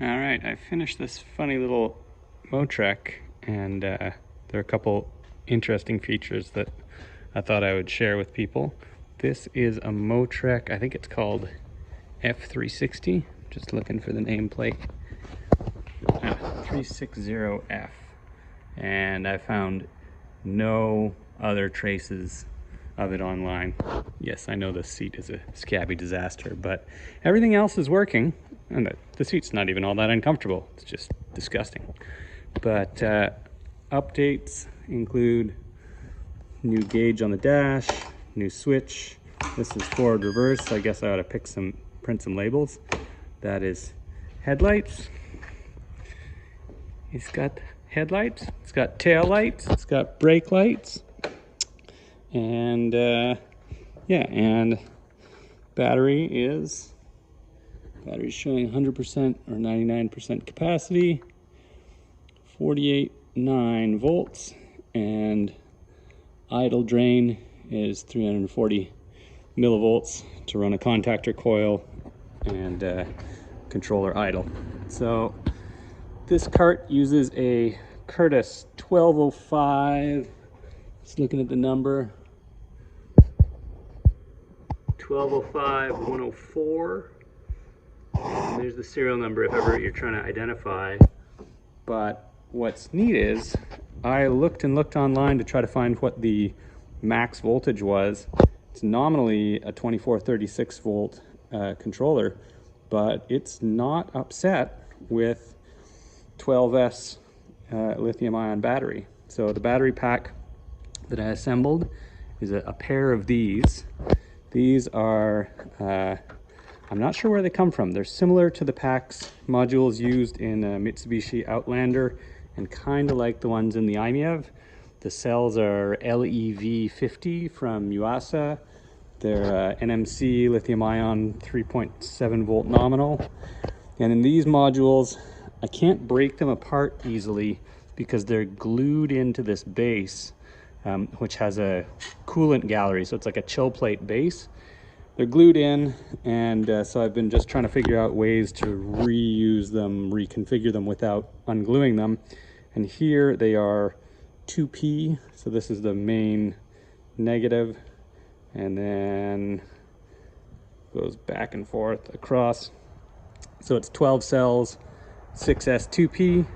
All right, I finished this funny little Motrec, and there are a couple interesting features that I thought I would share with people. This is a Motrec, I think it's called F360. Just looking for the nameplate. 360F. And I found no other traces of it online. Yes, I know the seat is a scabby disaster, but everything else is working. And the seat's not even all that uncomfortable. It's just disgusting. But updates include new gauge on the dash, new switch. This is forward reverse. I guess I ought to print some labels. That is headlights. It's got headlights, it's got tail lights, it's got brake lights, and yeah, and battery's showing 100% or 99% capacity, 48.9 volts, and idle drain is 340 millivolts to run a contactor coil and controller idle. So this cart uses a Curtis 1205. Just looking at the number. 1205-104. And there's the serial number if ever you're trying to identify. But what's neat is I looked and looked online to try to find what the max voltage was. It's nominally a 2436 volt controller, but it's not upset with 12S lithium-ion battery. So the battery pack that I assembled is a pair of these. These are, I'm not sure where they come from. They're similar to the packs modules used in Mitsubishi Outlander and kind of like the ones in the IMEV. The cells are LEV50 from Yuasa. They're NMC lithium-ion 3.7 volt nominal. And in these modules, I can't break them apart easily because they're glued into this base, which has a coolant gallery. So it's like a chill plate base. They're glued in, and so I've been just trying to figure out ways to reuse them, reconfigure them without ungluing them. And here they are 2P. So this is the main negative, and then goes back and forth across. So it's 12 cells, 6S2P,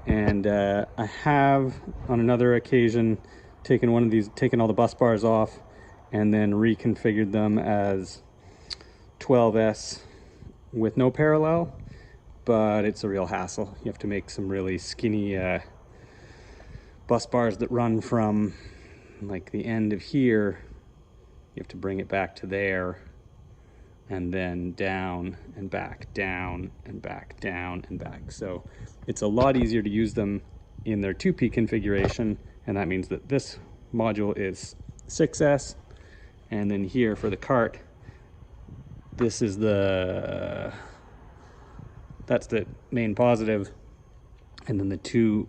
and I have on another occasion taken all the bus bars off and then reconfigured them as 12S with no parallel, but it's a real hassle. You have to make some really skinny bus bars that run from like the end of here. You have to bring it back to there, and then down and back, down and back, down and back. So it's a lot easier to use them in their 2P configuration, and that means that this module is 6S, and then here for the cart, this is that's the main positive, and then the two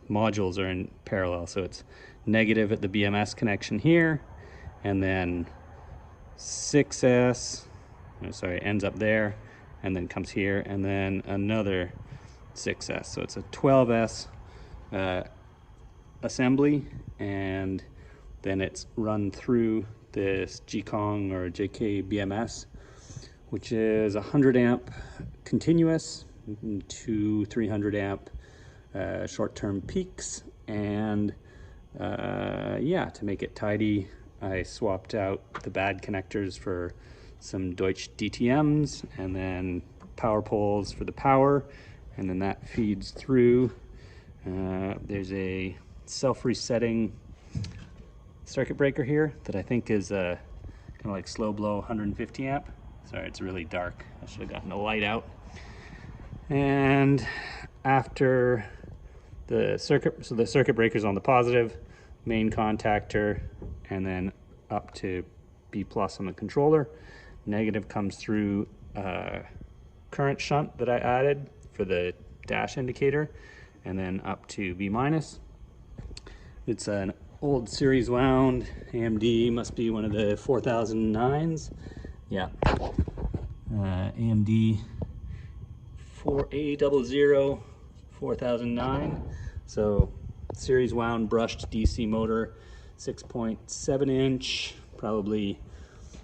modules are in parallel. So it's negative at the BMS connection here, and then 6S, ends up there, and then comes here, and then another 6S. So it's a 12S assembly, and then it's run through this GKONG or JK BMS, which is 100 amp continuous to 300 amp short-term peaks, and yeah, to make it tidy, I swapped out the bad connectors for some Deutsch DTMs, and then power poles for the power, and then that feeds through. There's a self-resetting circuit breaker here that I think is kind of like slow blow 150 amp. Sorry, it's really dark. I should have gotten the light out. And after the circuit, so the circuit breaker's on the positive, main contactor, and then up to B+ on the controller. Negative comes through current shunt that I added for the dash indicator, and then up to B-. It's an old series wound AMD, must be one of the 4009s. Yeah, AMD A004009. So series wound brushed DC motor, 6.7 inch, probably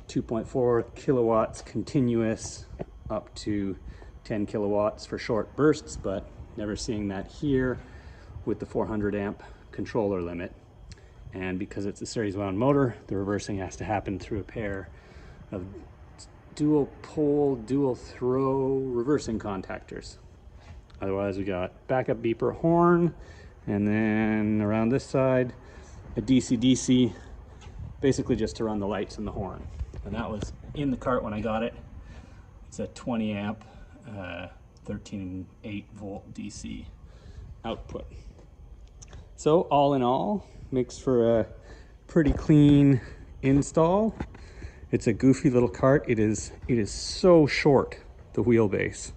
2.4 kilowatts continuous, up to 10 kilowatts for short bursts, but never seeing that here with the 400 amp controller limit. And because it's a series wound motor, the reversing has to happen through a pair of dual pole, dual throw reversing contactors. Otherwise we got backup beeper horn, and then around this side, a DC-DC, basically just to run the lights and the horn. And that was in the cart when I got it. It's a 20 amp, 13.8 volt DC output. So all in all, makes for a pretty clean install. It's a goofy little cart. It is so short, the wheelbase.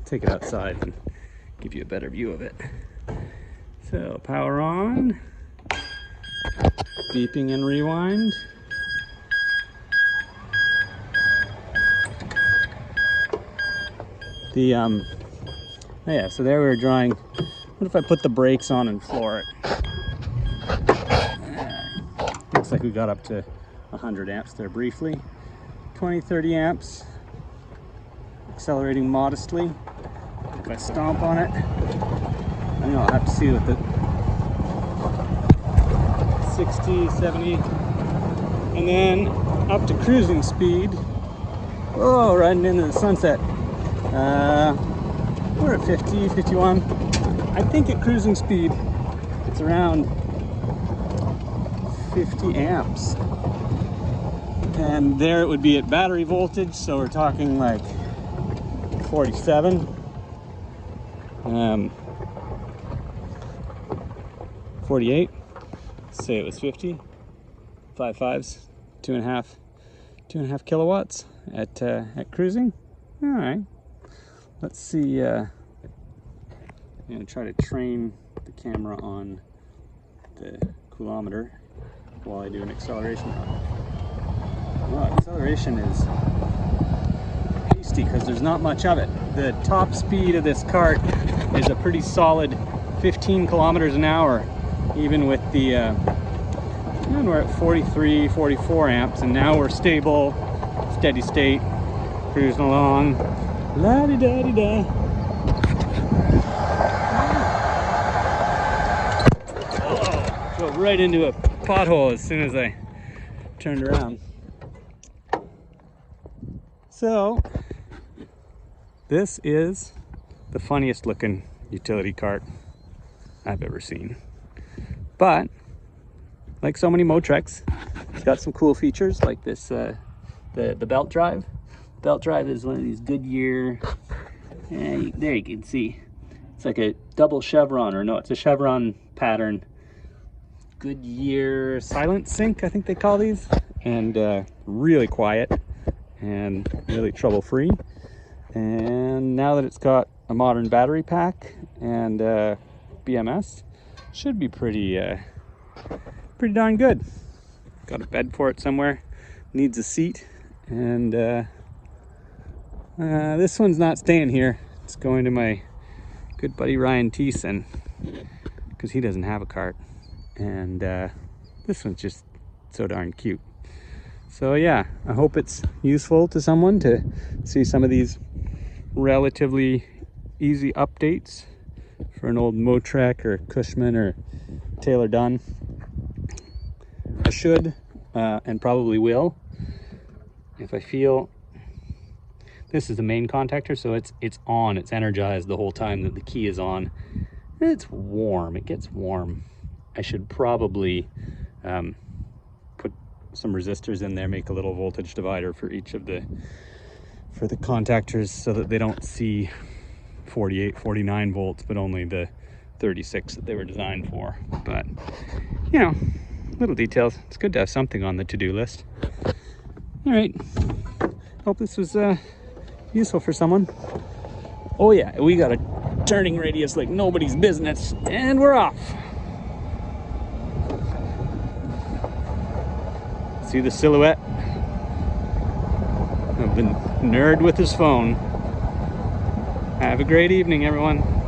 Take it outside and give you a better view of it. So power on, beeping and rewind. Yeah, so there we were drawing. What if I put the brakes on and floor it? Looks like we got up to 100 amps there briefly. 20-30 amps, accelerating modestly. If I stomp on it, I don't know, I'll have to see what the 60, 70, and then up to cruising speed. Oh, riding into the sunset. We're at 50, 51. I think at cruising speed, it's around 50 amps. And there it would be at battery voltage, so we're talking like 47. 48. Say it was 50. 5.5s, 2.5 kilowatts at cruising. All right. Let's see. I'm gonna try to train the camera on the coulometer while I do an acceleration run. Well, acceleration is hasty because there's not much of it. The top speed of this cart is a pretty solid 15 kilometers an hour, even with the, and we're at 43, 44 amps, and now we're stable, steady state, cruising along, la-di-da-di-da. Oh, drove right into a pothole as soon as I turned around. So, this is the funniest looking utility cart I've ever seen. But, like so many Motrecs, it's got some cool features like this, the belt drive. Belt drive is one of these Goodyear, there you can see. It's like a double chevron, or no, it's a chevron pattern. Goodyear SilentSync, I think they call these. And really quiet and really trouble-free. And now that it's got a modern battery pack and BMS, should be pretty darn good. Got a bed for it somewhere, needs a seat, and this one's not staying here. It's going to my good buddy Ryan Thiessen, because he doesn't have a cart, and this one's just so darn cute. So yeah, I hope it's useful to someone to see some of these relatively easy updates for an old Motrec or Cushman or Taylor Dunn. I should and probably will, if I feel. This is the main contactor, so it's on, it's energized the whole time that the key is on. And it's warm, it gets warm. I should probably put some resistors in there, make a little voltage divider for each of the contactors so that they don't see 48, 49 volts, but only the 36 that they were designed for. But, you know, little details. It's good to have something on the to-do list. All right, hope this was useful for someone. Oh yeah, we got a turning radius like nobody's business, and we're off. See the silhouette of the nerd with his phone. Have a great evening, everyone.